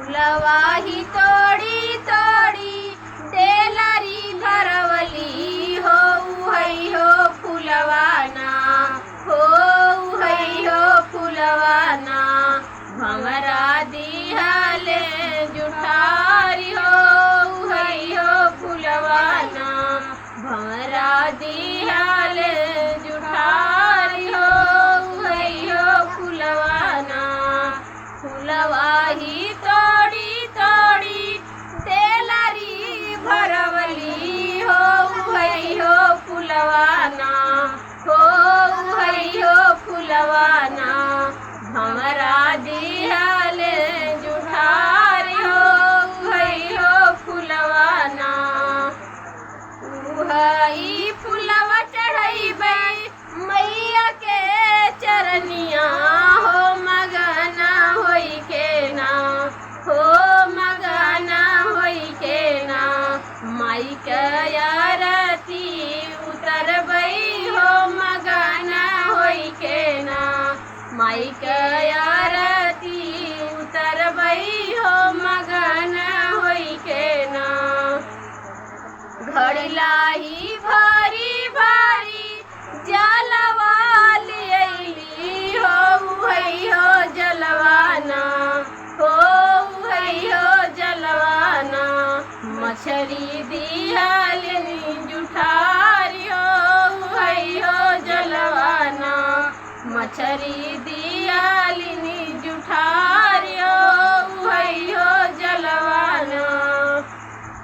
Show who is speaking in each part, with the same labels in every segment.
Speaker 1: फुलवाही तोड़ी तोड़ी देलरी धरवली हो उहई हो फुलवाना हो उहई हो फुलवाना भंवरा दिहले जुठारी हो उहई हो फुलवाना भंवरा दिहले जुठारी हो उहई हो फुलवाना फुलवाही तोड़ी तोड़ी देलरी भरवली हो उहई हो फुलवाना हो उहई हो फुलवाना भंवरा दिहले जुठारी हो उहई हो फुलवाना उहई फुलवा चढ़ैबै मैया के चरनिया हो मगना होई के ना हो मगना होई के ना माई के आरती उतरबै हो मगना होई के ना माई के आरती उतरबै हो मगना होई के ना घड़िलाही भारी भारी जलवा लियली हो उहई हो जलवाना हो उहई हो जलवाना मछरी दिहलनी जुठारी हो उहई हो जलवाना मछरी दिहलनी जुठारी हो उहई हो जलवाना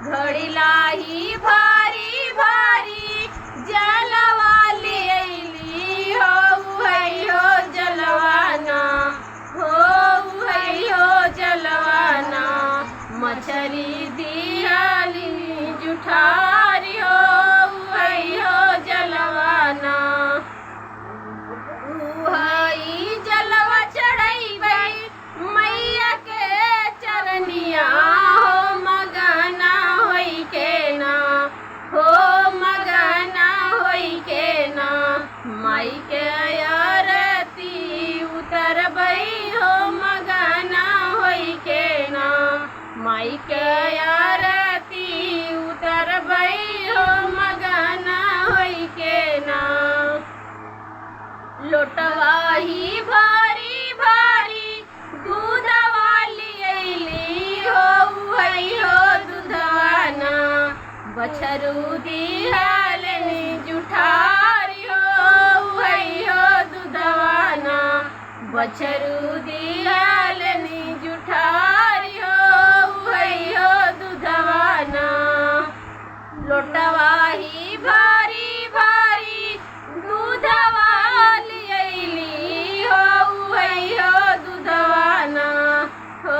Speaker 1: घड़िलाही भारी भारी जलवा लियली हो उहई हो जलवाना हो उहई हो जलवाना मछरी दिहलनी जुठारी हो उहई हो जलवाना उहई जलवा चढ़ैबै मैया के चरनिया हो मगना होई के ना हो मगना होई के ना माई के आरती उतरबै हो मगना होई के ना माई के आरती उतरबै हो मगना होई के ना लोटवाही भारी भारी दूधवा लियली हो उहई हो दूधवाना बछरू दिहलनी जुठारी हो उहई हो दूधवाना बछरू दिहलनी जुठारी हो उहई हो दूधवाना लोटवाही भारी भारी दूधवा लियली हो उहई हो दूधवाना हो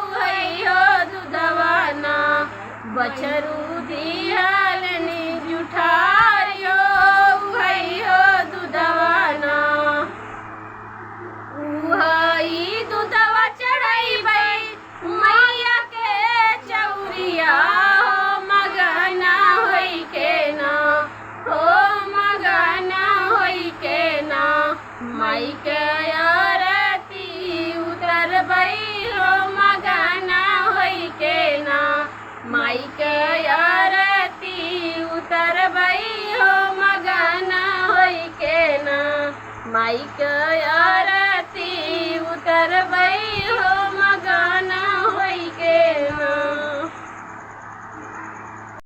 Speaker 1: उहई हो दूधवाना बछरू दिहलनी जुठारी हो उहई हो दूधवाना उहई दूधवा चढ़ैबै मैया के चौरिया हो मगना होई के ना हो मगना होई के ना माई के आरती उतरबै हो मगना होई के ना माई के आरती उतरबै हो मगना होई के ना माई के आरती उतरबै